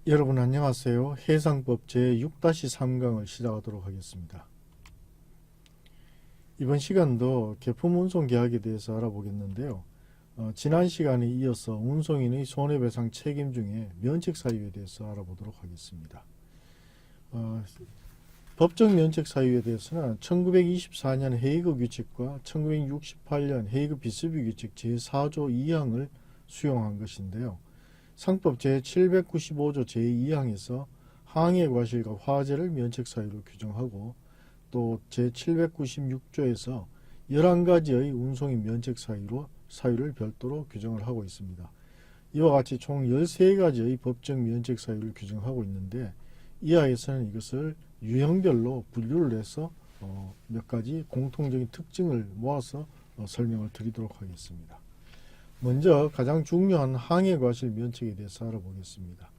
여러분 안녕하세요. 해상법 제6-3강을 시작하도록 하겠습니다. 이번 시간도 계품 운송 계약에 대해서 알아보겠는데요. 지난 시간에 이어서 운송인의 손해배상 책임 중에 면책 사유에 대해서 알아보도록 하겠습니다. 법적 면책 사유에 대해서는 1924년 헤이그 규칙과 1968년 헤이그 비스비 규칙 제4조 2항을 수용한 것인데요. 상법 제795조 제2항에서 항해 과실과 화재를 면책 사유로 규정하고 또 제796조에서 11가지의 운송인 면책 사유를 별도로 규정을 하고 있습니다. 이와 같이 총 13가지의 법적 면책 사유를 규정하고 있는데 이하에서는 이것을 유형별로 분류를 해서 몇 가지 공통적인 특징을 모아서 설명을 드리도록 하겠습니다. 먼저 가장 중요한 항해 과실 면책에 대해서 알아보겠습니다.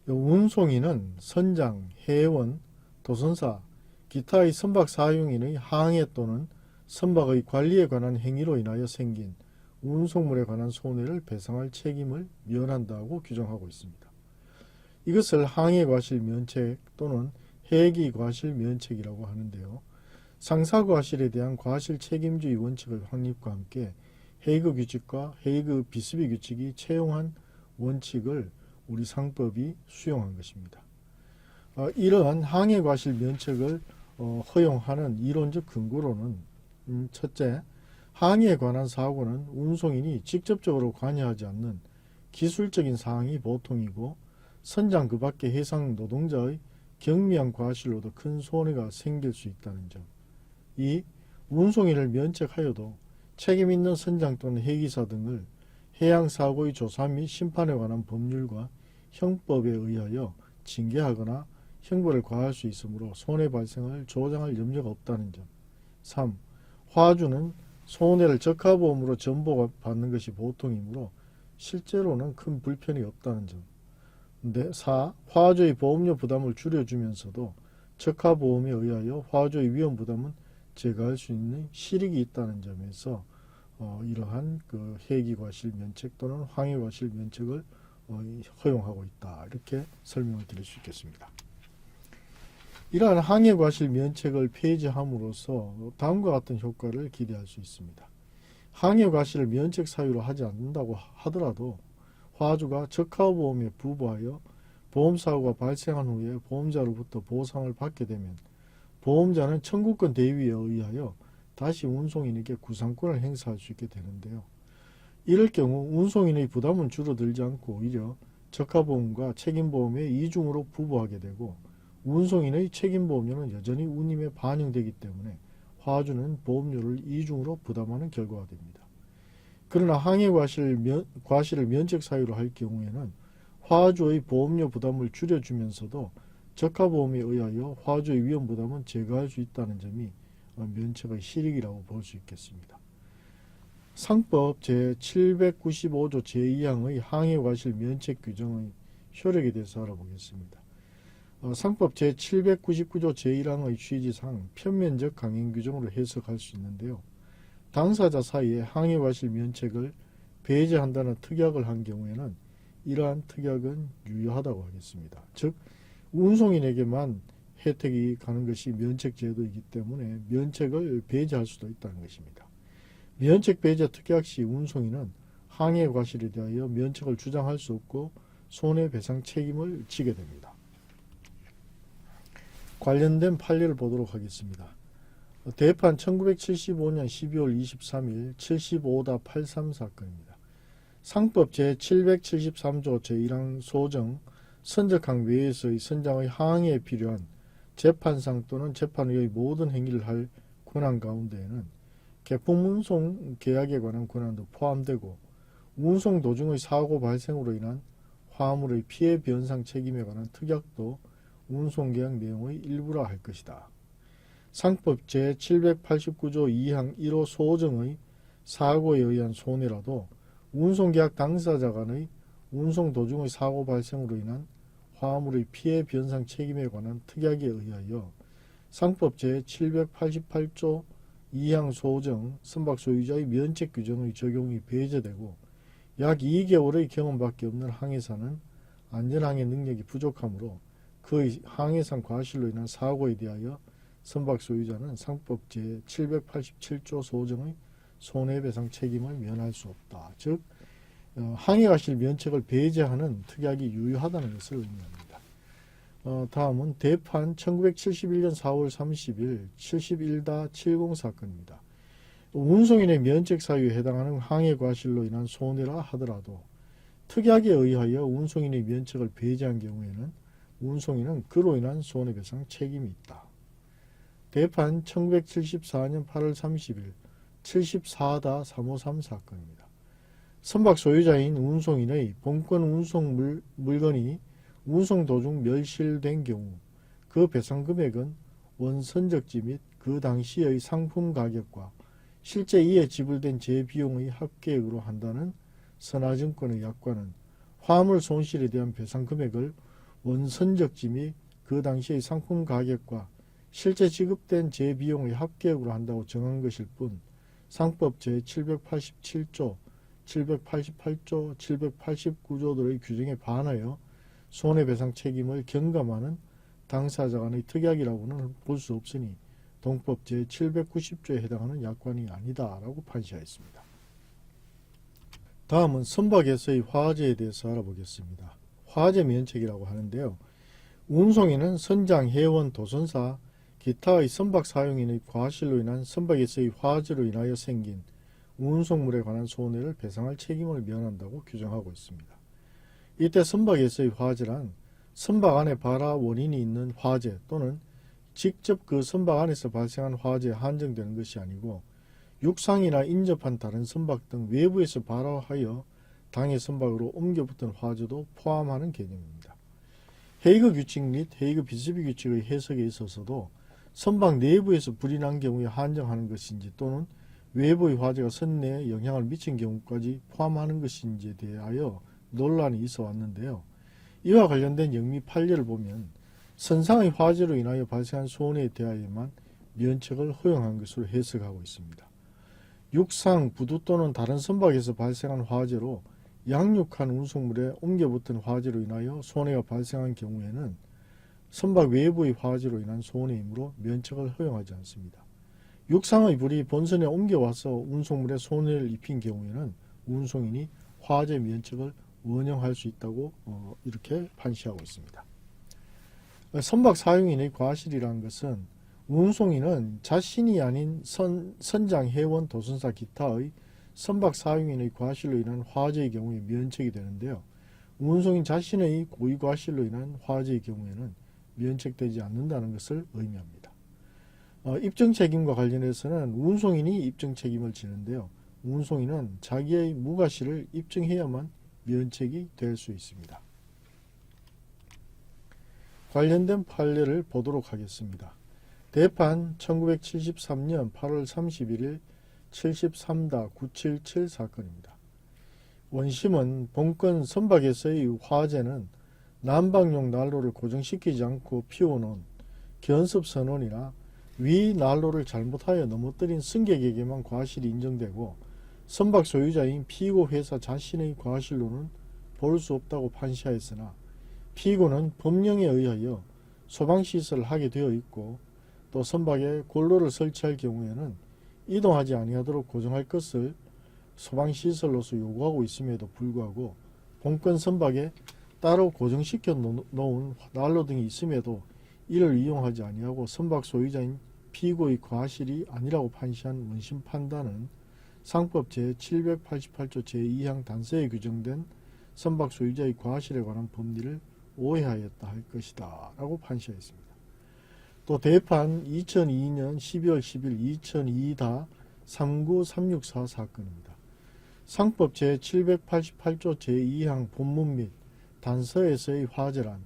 운송인은 선장, 해원, 도선사, 기타의 선박 사용인의 항해 또는 선박의 관리에 관한 행위로 인하여 생긴 운송물에 관한 손해를 배상할 책임을 면한다고 규정하고 있습니다. 이것을 항해 과실 면책 또는 해기 과실 면책이라고 하는데요. 상사 과실에 대한 과실 책임주의 원칙의 확립과 함께 헤이그 규칙과 헤이그 비스비 규칙이 채용한 원칙을 우리 상법이 수용한 것입니다. 이러한 항해 과실 면책을 허용하는 이론적 근거로는 첫째, 항해에 관한 사고는 운송인이 직접적으로 관여하지 않는 기술적인 사항이 보통이고 선장 그 밖의 해상 노동자의 경미한 과실로도 큰 손해가 생길 수 있다는 점. 2. 운송인을 면책하여도 책임 있는 선장 또는 해기사 등을 해양사고의 조사 및 심판에 관한 법률과 형법에 의하여 징계하거나 형벌을 과할 수 있으므로 손해 발생을 조장할 염려가 없다는 점. 3. 화주는 손해를 적하보험으로 전보받는 것이 보통이므로 실제로는 큰 불편이 없다는 점. 4. 화주의 보험료 부담을 줄여주면서도 적하보험에 의하여 화주의 위험 부담은 제거할 수 있는 실익이 있다는 점에서 이러한 해기과실 면책 또는 항해과실 면책을 허용하고 있다. 이렇게 설명을 드릴 수 있겠습니다. 이러한 항해과실 면책을 폐지함으로써 다음과 같은 효과를 기대할 수 있습니다. 항해과실을 면책 사유로 하지 않는다고 하더라도 화주가 적하보험에 부부하여 보험사고가 발생한 후에 보험자로부터 보상을 받게 되면 보험자는 청구권 대위에 의하여 다시 운송인에게 구상권을 행사할 수 있게 되는데요. 이럴 경우 운송인의 부담은 줄어들지 않고 오히려 적하보험과 책임보험에 이중으로 부부하게 되고 운송인의 책임보험료는 여전히 운임에 반영되기 때문에 화주는 보험료를 이중으로 부담하는 결과가 됩니다. 그러나 항해과실을 면책 사유로 할 경우에는 화주의 보험료 부담을 줄여주면서도 적하보험에 의하여 화주의 위험 부담은 제거할 수 있다는 점이 면책의 실익이라고 볼 수 있겠습니다. 상법 제795조 제2항의 항해과실 면책 규정의 효력에 대해서 알아보겠습니다. 상법 제799조 제1항의 취지상 편면적 강행 규정으로 해석할 수 있는데요. 당사자 사이에 항해과실 면책을 배제한다는 특약을 한 경우에는 이러한 특약은 유효하다고 하겠습니다. 즉 운송인에게만 혜택이 가는 것이 면책 제도이기 때문에 면책을 배제할 수도 있다는 것입니다. 면책 배제 특약 시 운송인은 항해 과실에 대하여 면책을 주장할 수 없고 손해배상 책임을 지게 됩니다. 관련된 판례를 보도록 하겠습니다. 대판 1975년 12월 23일 75-83 사건입니다. 상법 제773조 제1항 소정 선적항 외에서의 선장의 항해에 필요한 재판상 또는 재판 외의 모든 행위를 할 권한 가운데에는 계품 운송 계약에 관한 권한도 포함되고 운송 도중의 사고 발생으로 인한 화물의 피해 변상 책임에 관한 특약도 운송계약 내용의 일부라 할 것이다. 상법 제789조 2항 1호 소정의 사고에 의한 손해라도 운송계약 당사자 간의 운송 도중의 사고 발생으로 인한 화물의 피해 변상 책임에 관한 특약에 의하여 상법 제788조 2항 소정 선박 소유자의 면책 규정의 적용이 배제되고 약 2개월의 경험밖에 없는 항해사는 안전항해 능력이 부족하므로 그의 항해상 과실로 인한 사고에 대하여 선박 소유자는 상법 제787조 소정의 손해배상 책임을 면할 수 없다. 즉 항해과실 면책을 배제하는 특약이 유효하다는 것을 의미합니다. 다음은 대판 1971년 4월 30일 71-70 사건입니다. 운송인의 면책 사유에 해당하는 항해과실로 인한 손해라 하더라도 특약에 의하여 운송인의 면책을 배제한 경우에는 운송인은 그로 인한 손해배상 책임이 있다. 대판 1974년 8월 30일 74-353 사건입니다. 선박 소유자인 운송인의 본권 운송 물건이 운송 도중 멸실된 경우 그 배상 금액은 원선적지 및 그 당시의 상품 가격과 실제 이에 지불된 재비용의 합계액으로 한다는 선화증권의 약관은 화물 손실에 대한 배상 금액을 원선적지 및 그 당시의 상품 가격과 실제 지급된 재비용의 합계액으로 한다고 정한 것일 뿐 상법 제787조, 788조, 789조들의 규정에 반하여 손해배상 책임을 경감하는 당사자 간의 특약이라고는 볼 수 없으니 동법 제790조에 해당하는 약관이 아니다라고 판시하였습니다. 다음은 선박에서의 화재에 대해서 알아보겠습니다. 화재 면책이라고 하는데요. 운송인은 선장, 해원, 도선사, 기타의 선박 사용인의 과실로 인한 선박에서의 화재로 인하여 생긴 운송물에 관한 손해를 배상할 책임을 면한다고 규정하고 있습니다. 이때 선박에서의 화재란 선박 안에 발화 원인이 있는 화재 또는 직접 그 선박 안에서 발생한 화재에 한정되는 것이 아니고 육상이나 인접한 다른 선박 등 외부에서 발화하여 당해 선박으로 옮겨붙은 화재도 포함하는 개념입니다. 헤이그 규칙 및 헤이그 비스비 규칙의 해석에 있어서도 선박 내부에서 불이 난 경우에 한정하는 것인지 또는 외부의 화재가 선내에 영향을 미친 경우까지 포함하는 것인지에 대하여 논란이 있어 왔는데요. 이와 관련된 영미 판례를 보면 선상의 화재로 인하여 발생한 손해에 대하여만 면책을 허용한 것으로 해석하고 있습니다. 육상, 부두 또는 다른 선박에서 발생한 화재로 양육한 운송물에 옮겨붙은 화재로 인하여 손해가 발생한 경우에는 선박 외부의 화재로 인한 손해이므로 면책을 허용하지 않습니다. 육상의 불이 본선에 옮겨와서 운송물에 손해를 입힌 경우에는 운송인이 화재 면책을 원형할 수 있다고 이렇게 판시하고 있습니다. 선박 사용인의 과실이라는 것은 운송인은 자신이 아닌 선장, 해원, 도선사, 기타의 선박 사용인의 과실로 인한 화재의 경우에 면책이 되는데요. 운송인 자신의 고의 과실로 인한 화재의 경우에는 면책되지 않는다는 것을 의미합니다. 입증 책임과 관련해서는 운송인이 입증 책임을 지는데요. 운송인은 자기의 무과실을 입증해야만 면책이 될 수 있습니다. 관련된 판례를 보도록 하겠습니다. 대판 1973년 8월 31일 73-977 사건입니다. 원심은 본건 선박에서의 화재는 난방용 난로를 고정시키지 않고 피워놓은 견습선원이나 위 난로를 잘못하여 넘어뜨린 승객에게만 과실이 인정되고 선박 소유자인 피고 회사 자신의 과실로는 볼 수 없다고 판시하였으나 피고는 법령에 의하여 소방시설을 하게 되어 있고 또 선박에 골로를 설치할 경우에는 이동하지 아니하도록 고정할 것을 소방시설로서 요구하고 있음에도 불구하고 본건 선박에 따로 고정시켜 놓은 난로 등이 있음에도 이를 이용하지 아니하고 선박 소유자인 피고의 과실이 아니라고 판시한 원심 판단은 상법 제788조 제2항 단서에 규정된 선박 소유자의 과실에 관한 법리를 오해하였다 할 것이다 라고 판시하였습니다. 또 대판 2002년 12월 10일 2002-39364 사건입니다. 상법 제788조 제2항 본문 및 단서에서의 화재란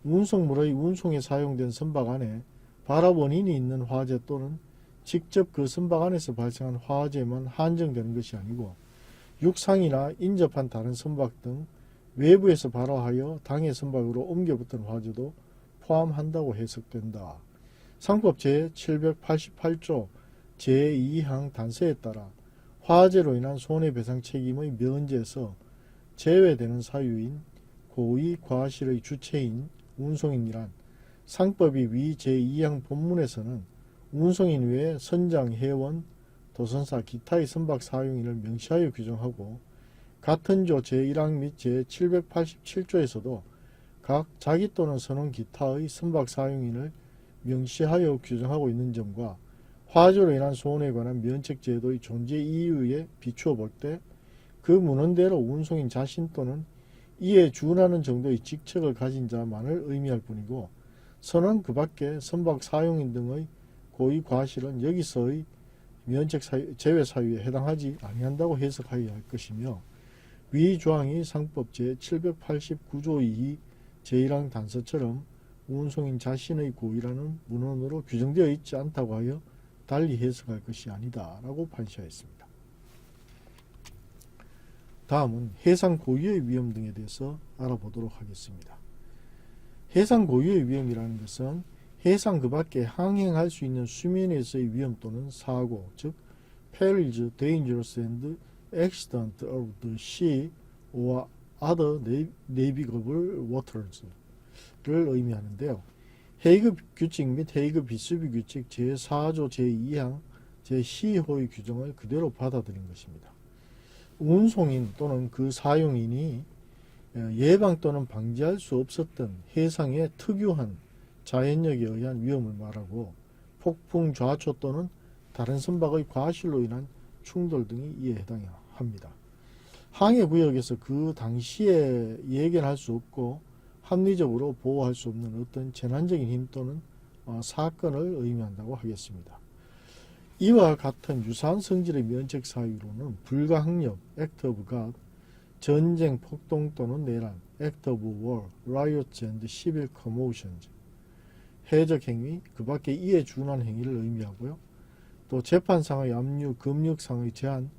운송물의 운송에 사용된 선박 안에 발화 원인이 있는 화재 또는 직접 그 선박 안에서 발생한 화재만 한정되는 것이 아니고 육상이나 인접한 다른 선박 등 외부에서 발화하여 당해 선박으로 옮겨붙은 화재도 포함한다고 해석된다. 상법 제788조 제2항 단서에 따라 화재로 인한 손해배상 책임의 면제에서 제외되는 사유인 고의 과실의 주체인 운송인이란 상법이 위 제2항 본문에서는 운송인 외에 선장, 회원, 도선사, 기타의 선박 사용인을 명시하여 규정하고 같은 조 제1항 및 제787조에서도 각 자기 또는 선원 기타의 선박 사용인을 명시하여 규정하고 있는 점과 화재로 인한 손해에 관한 면책제도의 존재 이유에 비추어 볼 때 그 문헌대로 운송인 자신 또는 이에 준하는 정도의 직책을 가진 자만을 의미할 뿐이고 선원 그 밖에 선박 사용인 등의 고의 과실은 여기서의 면책 사유, 제외 사유에 해당하지 아니한다고 해석하여야 할 것이며 위 조항이 상법 제789조 2 제1항 단서처럼 운송인 자신의 고의라는 문헌으로 규정되어 있지 않다고 하여 달리 해석할 것이 아니다 라고 판시하였습니다. 다음은 해상 고유의 위험 등에 대해서 알아보도록 하겠습니다. 해상 고유의 위험이라는 것은 해상 그 밖에 항행할 수 있는 수면에서의 위험 또는 사고, 즉 perils, dangerous and accident of the sea or other navigable waters를 의미하는데요. 헤이그 규칙 및 헤이그 비스비 규칙 제4조 제2항 제12호의 규정을 그대로 받아들인 것입니다. 운송인 또는 그 사용인이 예방 또는 방지할 수 없었던 해상의 특유한 자연력에 의한 위험을 말하고 폭풍, 좌초 또는 다른 선박의 과실로 인한 충돌 등이 이에 해당합니다. 항해구역에서 그 당시에 예견할 수 없고 합리적으로 보호할 수 없는 어떤 재난적인 힘 또는 사건을 의미한다고 하겠습니다. 이와 같은 유사한 성질의 면책 사유로는 불가항력, act of God, 전쟁, 폭동 또는 내란, act of war, riots and civil commotions, 해적 행위, 그 밖에 이에 준한 행위를 의미하고요. 또 재판상의 압류, 금육상의 제한,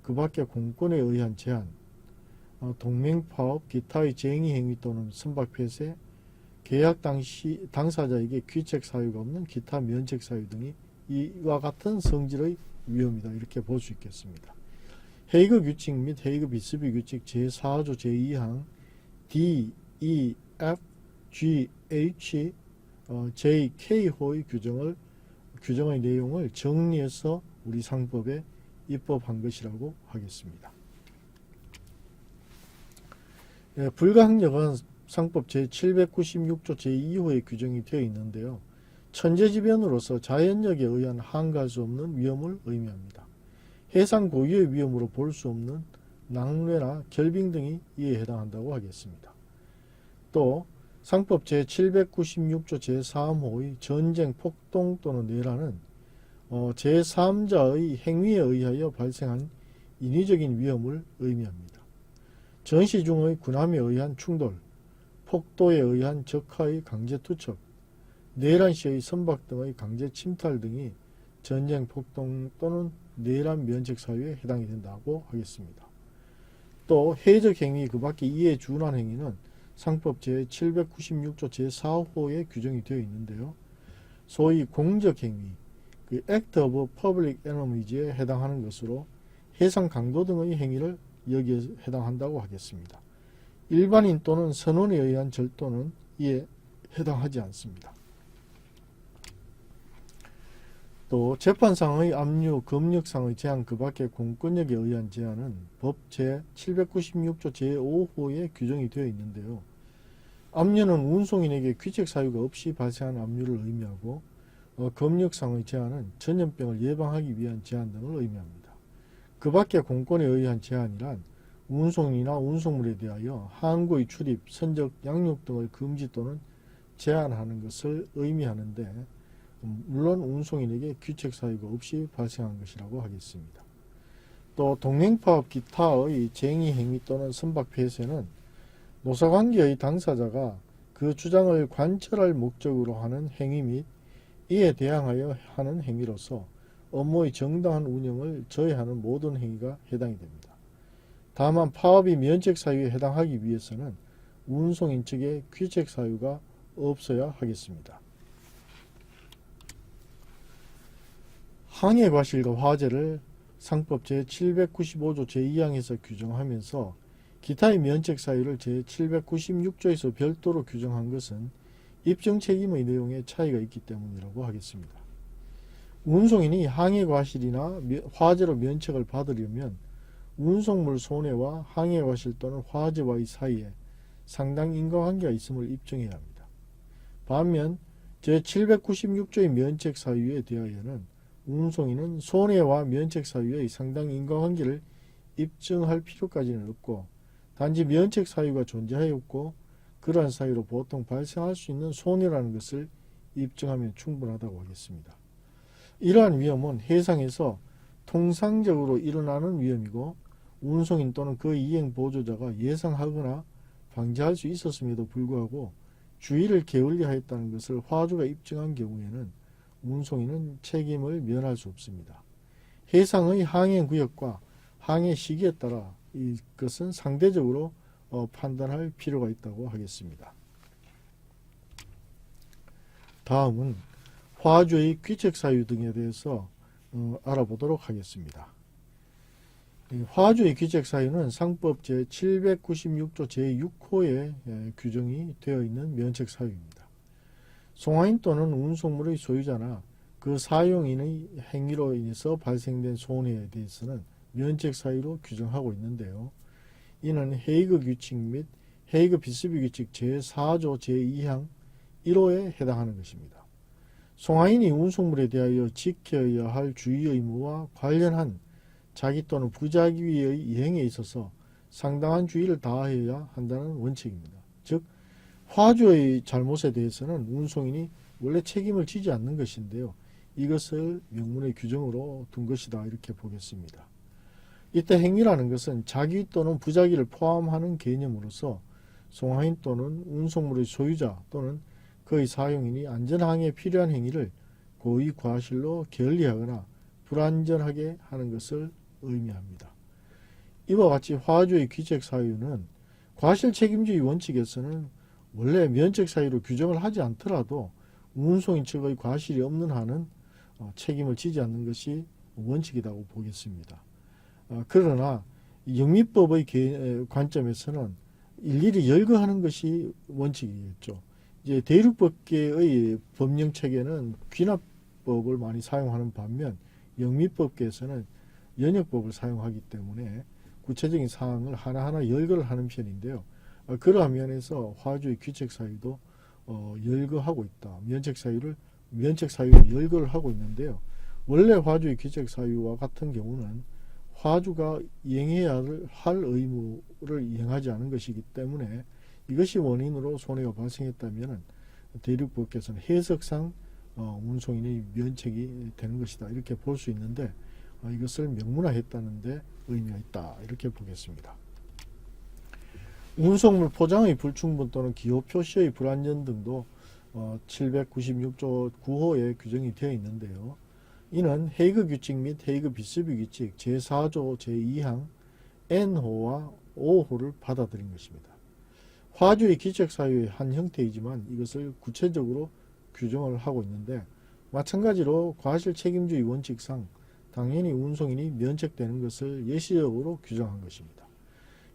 그 밖에 공권에 의한 제한, 동맹파업, 기타의 쟁의 행위 또는 선박 폐쇄, 계약 당시 당사자에게 귀책 사유가 없는 기타 면책 사유 등이 이와 같은 성질의 위험이다 이렇게 볼 수 있겠습니다. 헤이그 규칙 및 헤이그 비스비 규칙 제4조 제2항 D, E, F, G, H, J, K호의 규정의 내용을 정리해서 우리 상법에 입법한 것이라고 하겠습니다. 불가항력은 상법 제796조 제2호에 규정이 되어 있는데요. 천재지변으로서 자연력에 의한 항가할 수 없는 위험을 의미합니다. 해상 고유의 위험으로 볼 수 없는 낙뢰나 결빙 등이 이에 해당한다고 하겠습니다. 또 상법 제796조 제3호의 전쟁, 폭동 또는 내란은 제3자의 행위에 의하여 발생한 인위적인 위험을 의미합니다. 전시 중의 군함에 의한 충돌, 폭도에 의한 적하의 강제 투척, 내란 시의 선박 등의 강제 침탈 등이 전쟁, 폭동 또는 내란 면책 사유에 해당이 된다고 하겠습니다. 또 해적 행위 그 밖에 이에 준한 행위는 상법 제796조 제4호에 규정이 되어 있는데요. 소위 공적 행위, 그 act of public enemy에 해당하는 것으로 해상 강도 등의 행위를 여기에 해당한다고 하겠습니다. 일반인 또는 선원에 의한 절도는 이에 해당하지 않습니다. 또 재판상의 압류, 검역상의 제한 그 밖에 공권력에 의한 제한은 법 제796조 제5호에 규정이 되어 있는데요. 압류는 운송인에게 귀책 사유가 없이 발생한 압류를 의미하고 검역상의 제한은 전염병을 예방하기 위한 제한 등을 의미합니다. 그 밖에 공권에 의한 제한이란 운송이나 운송물에 대하여 항구의 출입, 선적, 양육 등을 금지 또는 제한하는 것을 의미하는데 물론 운송인에게 귀책 사유가 없이 발생한 것이라고 하겠습니다. 또 동행파업 기타의 쟁의 행위 또는 선박 폐쇄는 노사관계의 당사자가 그 주장을 관철할 목적으로 하는 행위 및 이에 대항하여 하는 행위로서 업무의 정당한 운영을 저해하는 모든 행위가 해당이 됩니다. 다만 파업이 면책 사유에 해당하기 위해서는 운송인 측에 귀책 사유가 없어야 하겠습니다. 항해과실과 화재를 상법 제795조 제2항에서 규정하면서 기타의 면책 사유를 제796조에서 별도로 규정한 것은 입증 책임의 내용에 차이가 있기 때문이라고 하겠습니다. 운송인이 항해 과실이나 화재로 면책을 받으려면 운송물 손해와 항해 과실 또는 화재와의 사이에 상당 인과관계가 있음을 입증해야 합니다. 반면 제796조의 면책 사유에 대하여는 운송인은 손해와 면책 사유의 상당 인과관계를 입증할 필요까지는 없고 단지 면책 사유가 존재하였고 그러한 사유로 보통 발생할 수 있는 손해라는 것을 입증하면 충분하다고 하겠습니다. 이러한 위험은 해상에서 통상적으로 일어나는 위험이고 운송인 또는 그 이행 보조자가 예상하거나 방지할 수 있었음에도 불구하고 주의를 게을리하였다는 것을 화주가 입증한 경우에는 운송인은 책임을 면할 수 없습니다. 해상의 항해 구역과 항해 시기에 따라 이것은 상대적으로 판단할 필요가 있다고 하겠습니다. 다음은 화주의 귀책 사유 등에 대해서 알아보도록 하겠습니다. 화주의 귀책 사유는 상법 제796조 제6호에 규정이 되어 있는 면책 사유입니다. 송화인 또는 운송물의 소유자나 그 사용인의 행위로 인해서 발생된 손해에 대해서는 면책 사유로 규정하고 있는데요. 이는 헤이그 규칙 및 헤이그 비스비 규칙 제4조 제2항 1호에 해당하는 것입니다. 송화인이 운송물에 대하여 지켜야 할 주의 의무와 관련한 자기 또는 부자기의 이행에 있어서 상당한 주의를 다해야 한다는 원칙입니다. 즉 화주의 잘못에 대해서는 운송인이 원래 책임을 지지 않는 것인데요. 이것을 명문의 규정으로 둔 것이다 이렇게 보겠습니다. 이때 행위라는 것은 자기 또는 부자기를 포함하는 개념으로서 송화인 또는 운송물의 소유자 또는 그의 사용인이 안전항해에 필요한 행위를 고의 과실로 게을리하거나 불안전하게 하는 것을 의미합니다. 이와 같이 화주의 귀책 사유는 과실 책임주의 원칙에서는 원래 면책 사유로 규정을 하지 않더라도 운송인 측의 과실이 없는 한은 책임을 지지 않는 것이 원칙이라고 보겠습니다. 그러나 영미법의 관점에서는 일일이 열거하는 것이 원칙이겠죠. 이제 대륙법계의 법령 체계는 귀납법을 많이 사용하는 반면 영미법계에서는 연역법을 사용하기 때문에 구체적인 사항을 하나하나 열거를 하는 편인데요. 그러한 면에서 화주의 귀책 사유도 열거하고 있다. 면책 사유를 열거를 하고 있는데요. 원래 화주의 귀책 사유와 같은 경우는 화주가 이행해야 할 의무를 이행하지 않은 것이기 때문에 이것이 원인으로 손해가 발생했다면 대륙법께서는 해석상 운송인의 면책이 되는 것이다 이렇게 볼 수 있는데 이것을 명문화했다는 데 의미가 있다 이렇게 보겠습니다. 운송물 포장의 불충분 또는 기호 표시의 불완전 등도 796조 9호에 규정이 되어 있는데요. 이는 헤이그 규칙 및 헤이그 비스비 규칙 제4조 제2항 N호와 5호를 받아들인 것입니다. 화주의 귀책 사유의 한 형태이지만 이것을 구체적으로 규정을 하고 있는데 마찬가지로 과실 책임주의 원칙상 당연히 운송인이 면책되는 것을 예시적으로 규정한 것입니다.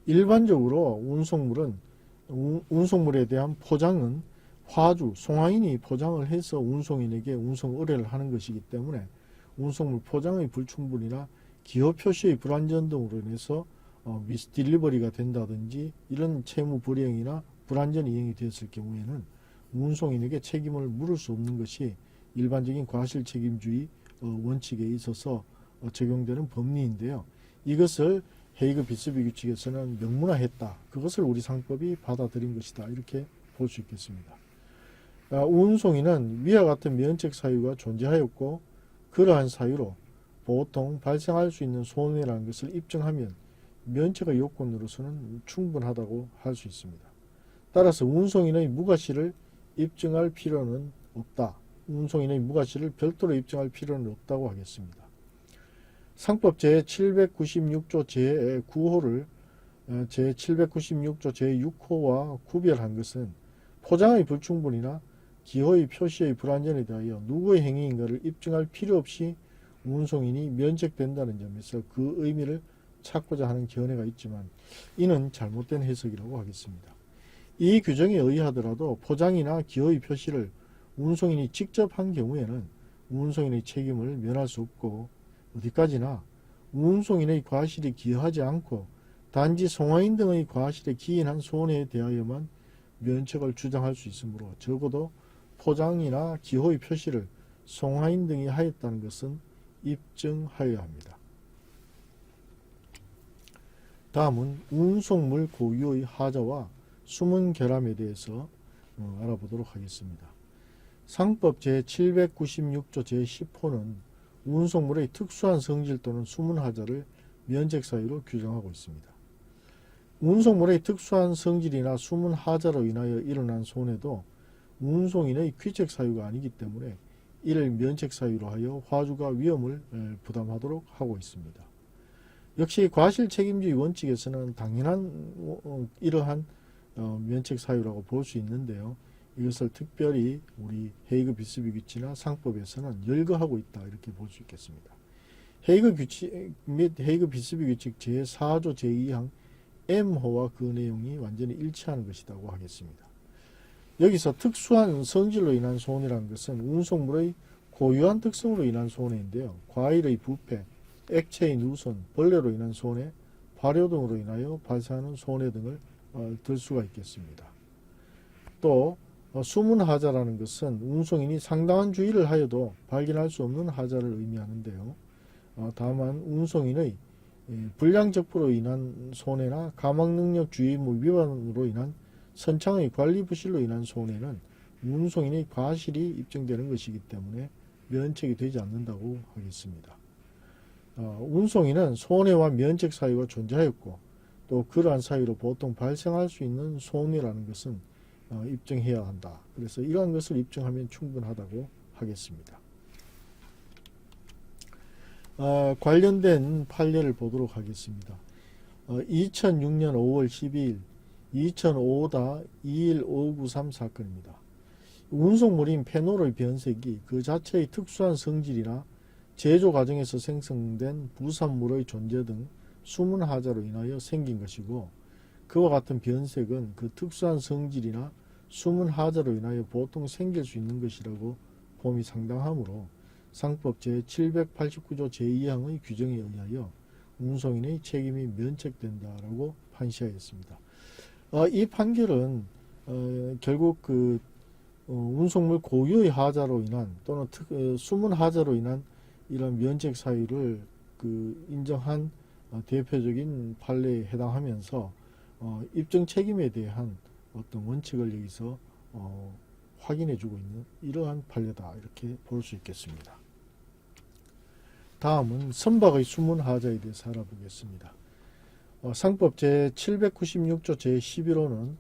일반적으로 운송물에 대한 포장은 화주, 송화인이 포장을 해서 운송인에게 운송 의뢰를 하는 것이기 때문에 운송물 포장의 불충분이나 기호 표시의 불완전 등으로 인해서 미스딜리버리가 된다든지 이런 채무 불이행이나 불완전 이행이 되었을 경우에는 운송인에게 책임을 물을 수 없는 것이 일반적인 과실 책임주의 원칙에 있어서 적용되는 법리인데요. 이것을 헤이그 비스비 규칙에서는 명문화했다. 그것을 우리 상법이 받아들인 것이다. 이렇게 볼 수 있겠습니다. 운송인은 위와 같은 면책 사유가 존재하였고 그러한 사유로 보통 발생할 수 있는 손해라는 것을 입증하면 면책의 요건으로서는 충분하다고 할 수 있습니다. 따라서 운송인의 무과실을 입증할 필요는 없다. 운송인의 무과실을 별도로 입증할 필요는 없다고 하겠습니다. 상법 제796조 제9호를 제796조 제6호와 구별한 것은 포장의 불충분이나 기호의 표시의 불완전에 대하여 누구의 행위인가를 입증할 필요 없이 운송인이 면책된다는 점에서 그 의미를 찾고자 하는 견해가 있지만 이는 잘못된 해석이라고 하겠습니다. 이 규정에 의하더라도 포장이나 기호의 표시를 운송인이 직접 한 경우에는 운송인의 책임을 면할 수 없고 어디까지나 운송인의 과실이 기여하지 않고 단지 송화인 등의 과실에 기인한 손해에 대하여만 면책을 주장할 수 있으므로 적어도 포장이나 기호의 표시를 송화인 등이 하였다는 것은 입증하여야 합니다. 다음은 운송물 고유의 하자와 숨은 결함에 대해서 알아보도록 하겠습니다. 상법 제796조 제10호는 운송물의 특수한 성질 또는 숨은 하자를 면책 사유로 규정하고 있습니다. 운송물의 특수한 성질이나 숨은 하자로 인하여 일어난 손해도 운송인의 귀책 사유가 아니기 때문에 이를 면책 사유로 하여 화주가 위험을 부담하도록 하고 있습니다. 역시 과실 책임주의 원칙에서는 당연한 이러한 면책 사유라고 볼 수 있는데요. 이것을 특별히 우리 헤이그 비스비 규칙이나 상법에서는 열거하고 있다 이렇게 볼 수 있겠습니다. 헤이그 규칙 및 헤이그 비스비 규칙 제4조 제2항 M호와 그 내용이 완전히 일치하는 것이라고 하겠습니다. 여기서 특수한 성질로 인한 손해라는 것은 운송물의 고유한 특성으로 인한 손해인데요. 과일의 부패, 액체의 누선, 벌레로 인한 손해, 발효 등으로 인하여 발생하는 손해 등을 들 수가 있겠습니다. 또 숨은 하자라는 것은 운송인이 상당한 주의를 하여도 발견할 수 없는 하자를 의미하는데요. 다만 운송인의 불량적부로 인한 손해나 가망능력 주의무 위반으로 인한 선창의 관리 부실로 인한 손해는 운송인의 과실이 입증되는 것이기 때문에 면책이 되지 않는다고 하겠습니다. 운송인은 손해와 면책 사유가 존재하였고 또 그러한 사유로 보통 발생할 수 있는 손해라는 것은 입증해야 한다. 그래서 이러한 것을 입증하면 충분하다고 하겠습니다. 관련된 판례를 보도록 하겠습니다. 2006년 5월 12일 2005-21593 사건입니다. 운송물인 페놀의 변색이 그 자체의 특수한 성질이나 제조 과정에서 생성된 부산물의 존재 등 숨은 하자로 인하여 생긴 것이고 그와 같은 변색은 그 특수한 성질이나 숨은 하자로 인하여 보통 생길 수 있는 것이라고 봄이 상당하므로 상법 제789조 제2항의 규정에 의하여 운송인의 책임이 면책된다라고 판시하였습니다. 이 판결은 결국 그 운송물 고유의 하자로 인한 또는 숨은 하자로 인한 이런 면책 사유를 인정한 대표적인 판례에 해당하면서 입증 책임에 대한 어떤 원칙을 여기서 확인해주고 있는 이러한 판례다 이렇게 볼 수 있겠습니다. 다음은 선박의 숨은 하자에 대해서 알아보겠습니다. 상법 제796조 제11호는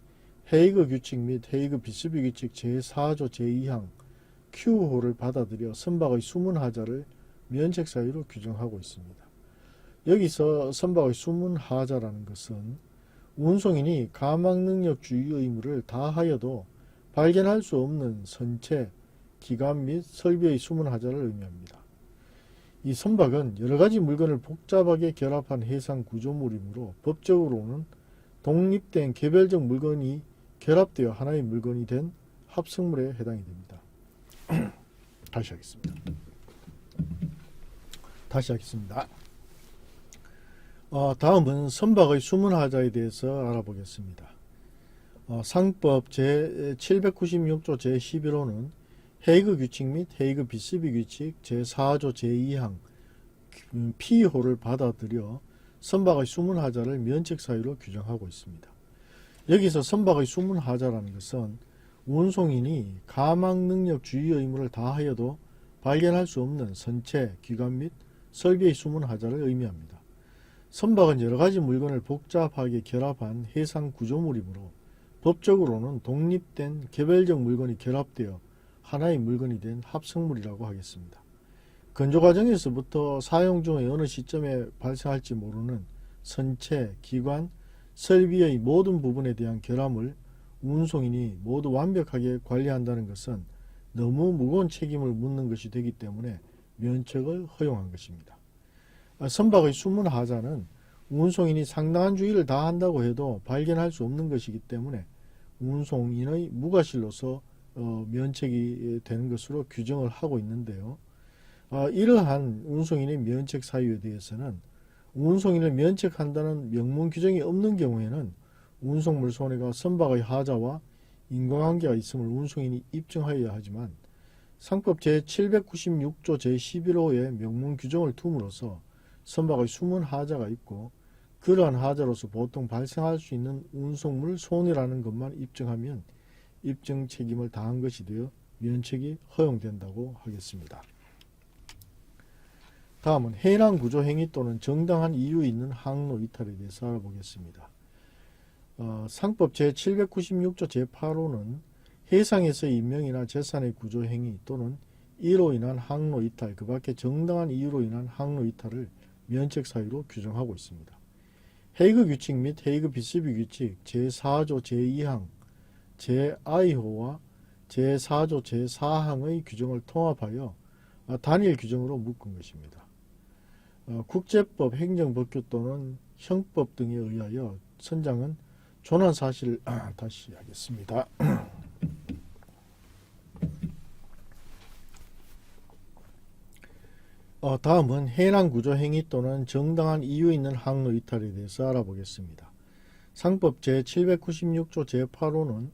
헤이그 규칙 및 헤이그 비스비 규칙 제4조 제2항 Q호를 받아들여 선박의 숨은 하자를 면책 사유로 규정하고 있습니다. 여기서 선박의 숨은 하자라는 것은 운송인이 가망능력 주의 의무를 다하여도 발견할 수 없는 선체, 기관 및 설비의 숨은 하자를 의미합니다. 이 선박은 여러가지 물건을 복잡하게 결합한 해상 구조물이므로 법적으로는 독립된 개별적 물건이 결합되어 하나의 물건이 된 합성물에 해당이 됩니다. 다시 하겠습니다. 다음은 선박의 숨은 하자에 대해서 알아보겠습니다. 상법 제796조 제11호는 헤이그 규칙 및 헤이그 비스비 규칙 제4조 제2항 P호를 받아들여 선박의 숨은 하자를 면책 사유로 규정하고 있습니다. 여기서 선박의 숨은 하자라는 것은 운송인이 가망능력 주의 의무를 다하여도 발견할 수 없는 선체, 기관 및 설비의 숨은 하자를 의미합니다. 선박은 여러가지 물건을 복잡하게 결합한 해상 구조물이므로 법적으로는 독립된 개별적 물건이 결합되어 하나의 물건이 된 합성물이라고 하겠습니다. 건조 과정에서부터 사용 중의 어느 시점에 발생할지 모르는 선체, 기관, 설비의 모든 부분에 대한 결함을 운송인이 모두 완벽하게 관리한다는 것은 너무 무거운 책임을 묻는 것이 되기 때문에 면책을 허용한 것입니다. 선박의 숨은 하자는 운송인이 상당한 주의를 다한다고 해도 발견할 수 없는 것이기 때문에 운송인의 무과실로서 면책이 되는 것으로 규정을 하고 있는데요. 이러한 운송인의 면책 사유에 대해서는 운송인을 면책한다는 명문 규정이 없는 경우에는 운송물 손해가 선박의 하자와 인과관계가 있음을 운송인이 입증하여야 하지만 상법 제796조 제11호의 명문 규정을 둠으로써 선박의 숨은 하자가 있고 그러한 하자로서 보통 발생할 수 있는 운송물 손해라는 것만 입증하면 입증 책임을 다한 것이 되어 면책이 허용된다고 하겠습니다. 다음은 해당 구조 행위 또는 정당한 이유 있는 항로 이탈에 대해서 알아보겠습니다. 상법 제796조 제8호는 해상에서의 인명이나 재산의 구조 행위 또는 이로 인한 항로 이탈, 그 밖에 정당한 이유로 인한 항로 이탈을 면책 사유로 규정하고 있습니다. 헤이그 규칙 및 헤이그 비스비 규칙 제4조 제2항, 제-I호와 제4조 제4항의 규정을 통합하여 단일 규정으로 묶은 것입니다. 국제법, 행정법규 또는 형법 등에 의하여 선장은 조난 사실 다시 하겠습니다. 다음은 해당 구조 행위 또는 정당한 이유 있는 항로 이탈에 대해서 알아보겠습니다. 상법 제796조 제8호는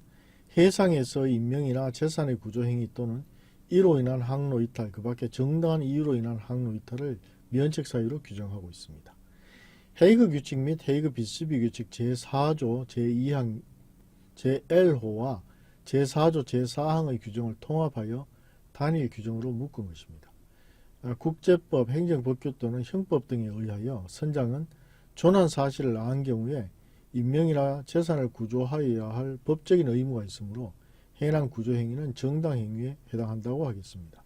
해상에서 인명이나 재산의 구조 행위 또는 이로 인한 항로 이탈, 그 밖에 정당한 이유로 인한 항로 이탈을 면책 사유로 규정하고 있습니다. 헤이그 규칙 및 헤이그 비스비 규칙 제4조 제2항, 제-L호와 제4조 제4항의 규정을 통합하여 단일 규정으로 묶은 것입니다. 국제법, 행정법규 또는 형법 등에 의하여 선장은 조난 사실을 안 경우에 인명이나 재산을 구조하여야 할 법적인 의무가 있으므로 해당 구조행위는 정당행위에 해당한다고 하겠습니다.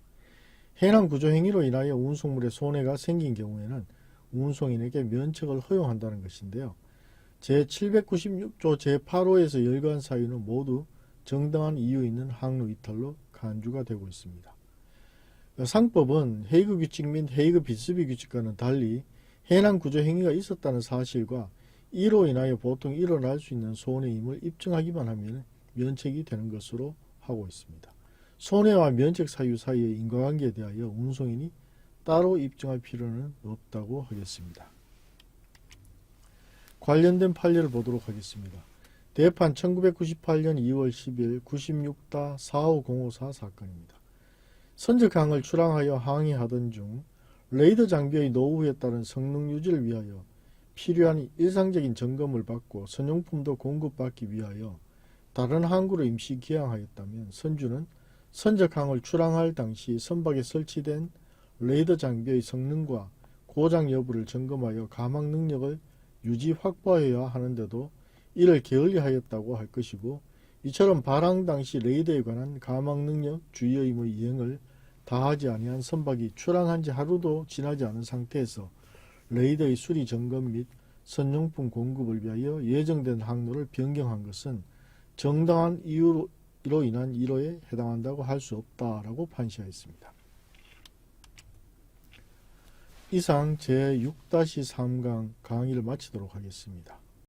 해당 구조행위로 인하여 운송물에 손해가 생긴 경우에는 운송인에게 면책을 허용한다는 것인데요. 제796조 제8호에서 열거한 사유는 모두 정당한 이유 있는 항로 이탈로 간주가 되고 있습니다. 상법은 헤이그 규칙 및 헤이그 비스비 규칙과는 달리 해당 구조 행위가 있었다는 사실과 이로 인하여 보통 일어날 수 있는 손해임을 입증하기만 하면 면책이 되는 것으로 하고 있습니다. 손해와 면책 사유 사이의 인과관계에 대하여 운송인이 따로 입증할 필요는 없다고 하겠습니다. 관련된 판례를 보도록 하겠습니다. 대판 1998년 2월 10일 96-45054 사건입니다. 선적항을 출항하여 항해하던 중 레이더 장비의 노후에 따른 성능 유지를 위하여 필요한 일상적인 점검을 받고 선용품도 공급받기 위하여 다른 항구로 임시 기항하였다면 선주는 선적항을 출항할 당시 선박에 설치된 레이더 장비의 성능과 고장 여부를 점검하여 가망 능력을 유지 확보해야 하는데도 이를 게을리하였다고 할 것이고, 이처럼 발항 당시 레이더에 관한 가망 능력 주의 의무의 이행을 다하지 아니한 선박이 출항한 지 하루도 지나지 않은 상태에서 레이더의 수리 점검 및 선용품 공급을 위하여 예정된 항로를 변경한 것은 정당한 이유로 인한 일호에 해당한다고 할 수 없다라고 판시하였습니다. 이상 제6-3강 강의를 마치도록 하겠습니다.